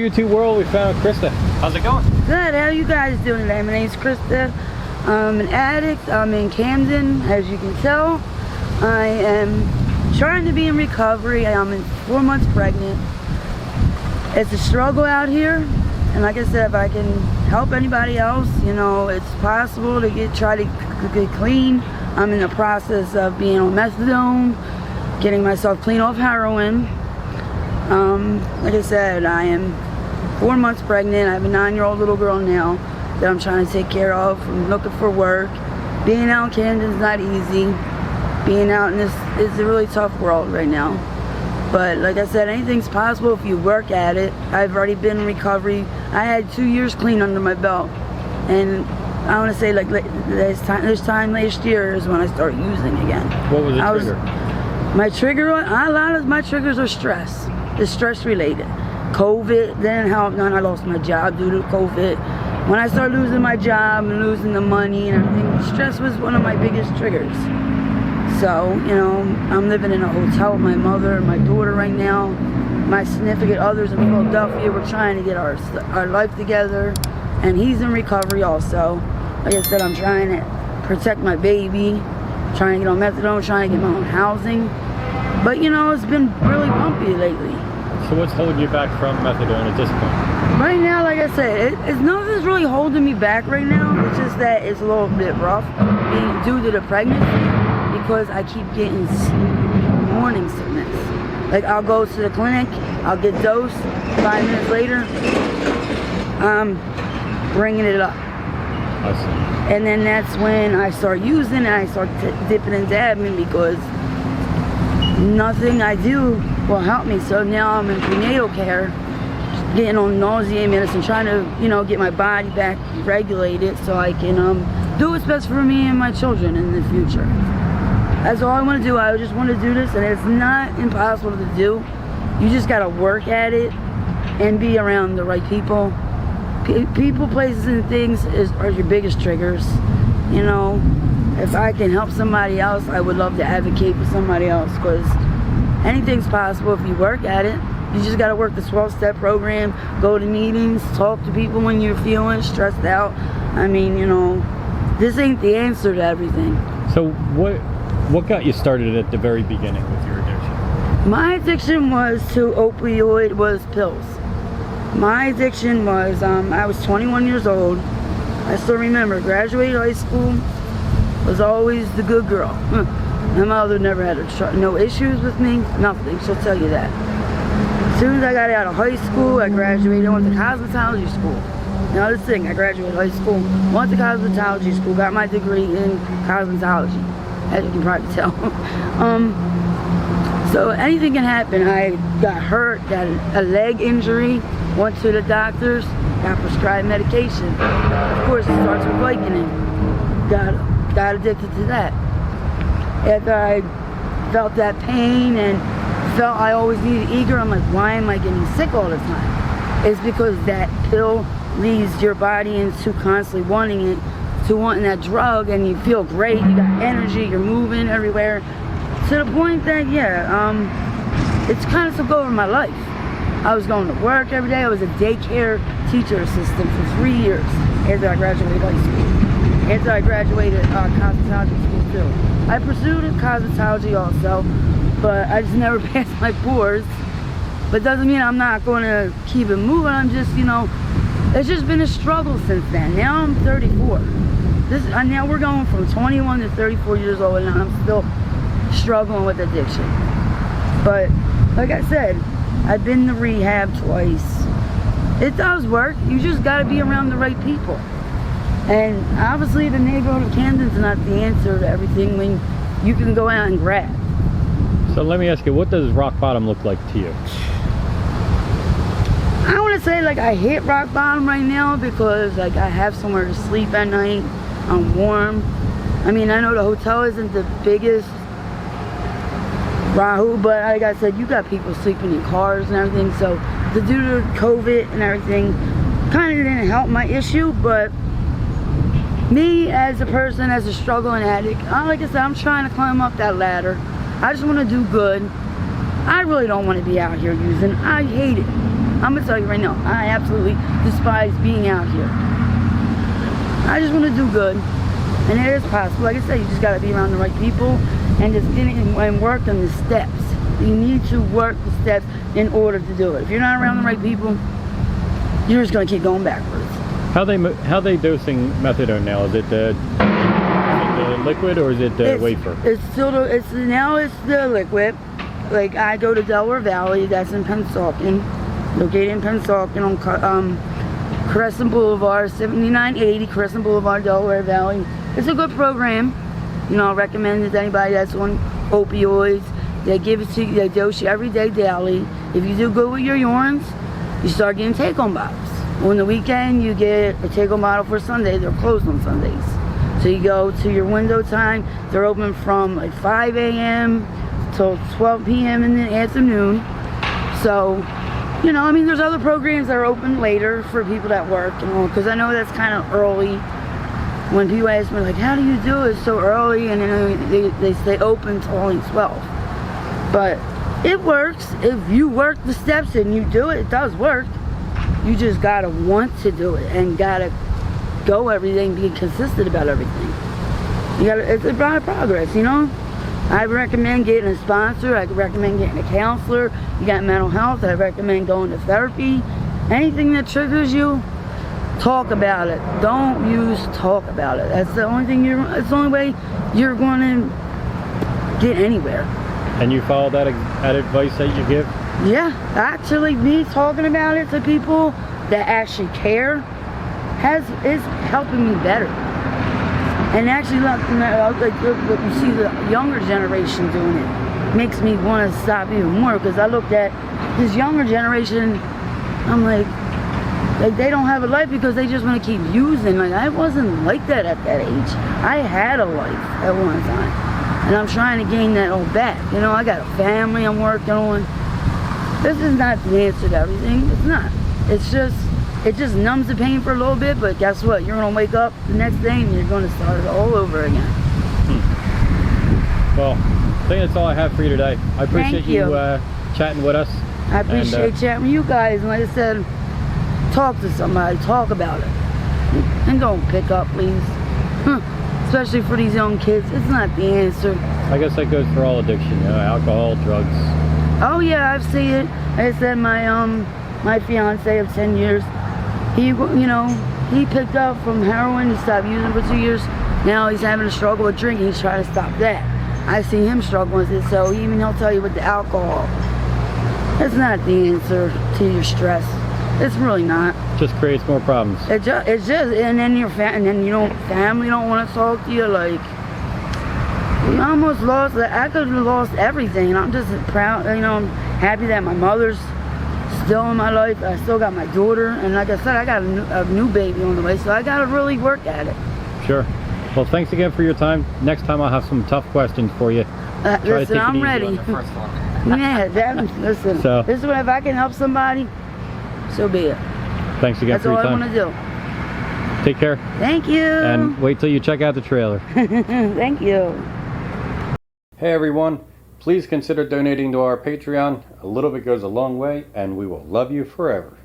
YouTube world, we found Krysta. How's it going? Good. How are you guys doing today? My name's Krysta. I'm an addict. I'm in Camden, as you can tell. I am trying to be in recovery. I'm 4 months pregnant. It's a struggle out here, and like I said, if I can help anybody else, you know, it's possible to try to get clean. I'm in the process of being on methadone, getting myself clean off heroin. Like I said, I am 4 months pregnant. I have a 9-year-old little girl now that I'm trying to take care of. I'm looking for work. Being out in Camden is not easy. Being out in this is a really tough world right now. But like I said, anything's possible if you work at it. I've already been in recovery. I had 2 years clean under my belt. And I want to say, like, this time last year is when I started using again. What was the trigger? My trigger, a lot of my triggers are stress. It's stress related. COVID didn't help none. I lost my job due to COVID. When I started losing my job and losing the money and everything, stress was one of my biggest triggers. So, you know, I'm living in a hotel with my mother and my daughter right now. My significant others in Philadelphia. We're trying to get our life together, and he's in recovery also. Like I said, I'm trying to protect my baby, trying to get on methadone, trying to get my own housing. But, you know, it's been really bumpy lately. So what's holding you back from methadone at this point? Right now, like I said, it's nothing's really holding me back right now. It's just that it's a little bit rough due to the pregnancy, because I keep getting morning sickness. Like, I'll go to the clinic, I'll get dosed, 5 minutes later, I'm bringing it up. I see. And then that's when I start using and I start dipping and dabbing, because nothing I do will help me. So now I'm in prenatal care, getting on nausea medicine, trying to, you know, get my body back regulated so I can do what's best for me and my children in the future. That's all I want to do. I just want to do this, and it's not impossible to do. You just got to work at it and be around the right people. People, places, and things are your biggest triggers. You know, if I can help somebody else, I would love to advocate for somebody else, because anything's possible if you work at it. You just got to work the 12-step program, go to meetings, talk to people when you're feeling stressed out. I mean, you know, this ain't the answer to everything. So what got you started at the very beginning with your addiction? My addiction was to opioid, was pills. My addiction was, I was 21 years old. I still remember, graduated high school, was always the good girl. My mother never had no issues with me, nothing, she'll tell you that. As soon as I got out of high school, I graduated, I went to cosmetology school. Now this thing, I graduated high school, went to cosmetology school, got my degree in cosmetology, as you can probably tell. So anything can happen. I got hurt, got a leg injury, went to the doctors, got prescribed medication. Of course, it starts with Vicodin. Got addicted to that. After I felt that pain and felt I always needed eager, I'm like, why am I getting sick all the time? It's because that pill leads your body into constantly wanting it, to wanting that drug, and you feel great, you got energy, you're moving everywhere. To the point that, yeah, it's kind of took over my life. I was going to work every day. I was a daycare teacher assistant for 3 years after I graduated high school. After I graduated cosmetology school too. I pursued cosmetology also, but I just never passed my boards. But doesn't mean I'm not going to keep it moving. I'm just, you know, it's just been a struggle since then. Now I'm 34. Now we're going from 21 to 34 years old, and I'm still struggling with addiction. But like I said, I've been to rehab twice. It does work. You just got to be around the right people. And obviously the neighborhood of Camden's not the answer to everything when you can go out and grab. So let me ask you, what does rock bottom look like to you? I want to say, like, I hit rock bottom right now, because like I have somewhere to sleep at night. I'm warm. I mean, I know the hotel isn't the biggest Rahu, but like I said, you got people sleeping in cars and everything, so due to COVID and everything, kind of didn't help my issue. But me as a person, as a struggling addict, like I said, I'm trying to climb up that ladder. I just want to do good. I really don't want to be out here using. I hate it. I'm gonna tell you right now, I absolutely despise being out here. I just want to do good, and it is possible. Like I said, you just gotta be around the right people and just get in and work on the steps. You need to work the steps in order to do it. If you're not around the right people, you're just gonna keep going backwards. How they dosing methadone now? Is it the liquid or is it the wafer? It's still now it's the liquid. Like I go to Delaware Valley, that's in Pennsauken, located in Pennsauken on Crescent Boulevard, 7980 Crescent Boulevard, Delaware Valley. It's a good program. You know, I recommend it to anybody that's on opioids. They give it to you, they dose you every day, daily. If you do good with your urines, you start getting take-home bottles. On the weekend, you get a take-home bottle for Sunday. They're closed on Sundays. So you go to your window time. They're open from like 5 a.m. till 12 p.m. in the afternoon. So, you know, I mean, there's other programs that are open later for people that work, you know, because I know that's kind of early. When people ask me, like, how do you do it so early? And then they stay open till only 12. But it works. If you work the steps and you do it, it does work. You just gotta want to do it and gotta go every day and be consistent about everything. It's a lot of progress, you know? I recommend getting a sponsor. I recommend getting a counselor. You got mental health. I recommend going to therapy. Anything that triggers you, talk about it. Don't use talk about it. That's the only thing it's the only way you're going to get anywhere. And you follow that advice that you give? Yeah, actually, me talking about it to people that actually care is helping me better. And actually, like you see the younger generation doing it, makes me want to stop even more, because I looked at this younger generation, I'm like they don't have a life because they just want to keep using. Like, I wasn't like that at that age. I had a life at one time, and I'm trying to gain that all back. You know, I got a family I'm working on. This is not the answer to everything. It's not. It just numbs the pain for a little bit, but guess what? You're gonna wake up the next day and you're gonna start it all over again. Well, I think that's all I have for you today. I appreciate you chatting with us. I appreciate chatting with you guys, and like I said, talk to somebody, talk about it, and don't pick up, please. Especially for these young kids, it's not the answer. I guess that goes for all addiction, you know, alcohol, drugs. Oh yeah, I've seen it. Like I said, my fiance of 10 years, he picked up from heroin. He stopped using for 2 years. Now he's having a struggle with drinking. He's trying to stop that. I see him struggling with it, so he'll tell you with the alcohol. It's not the answer to your stress. It's really not. Just creates more problems. It's just, and then family don't want to talk to you. Like, we almost lost. I could have lost everything. And I'm just proud. You know, I'm happy that my mother's still in my life. I still got my daughter, and like I said, I got a new baby on the way. So I got to really work at it. Sure. Well, thanks again for your time. Next time I'll have some tough questions for you. Listen, I'm ready. Yeah, listen. So, this is what, if I can help somebody, so be it. Thanks again for your time. That's all I want to do. Take care. Thank you. And wait till you check out the trailer. Thank you. Hey everyone, please consider donating to our Patreon. A little bit goes a long way, and we will love you forever.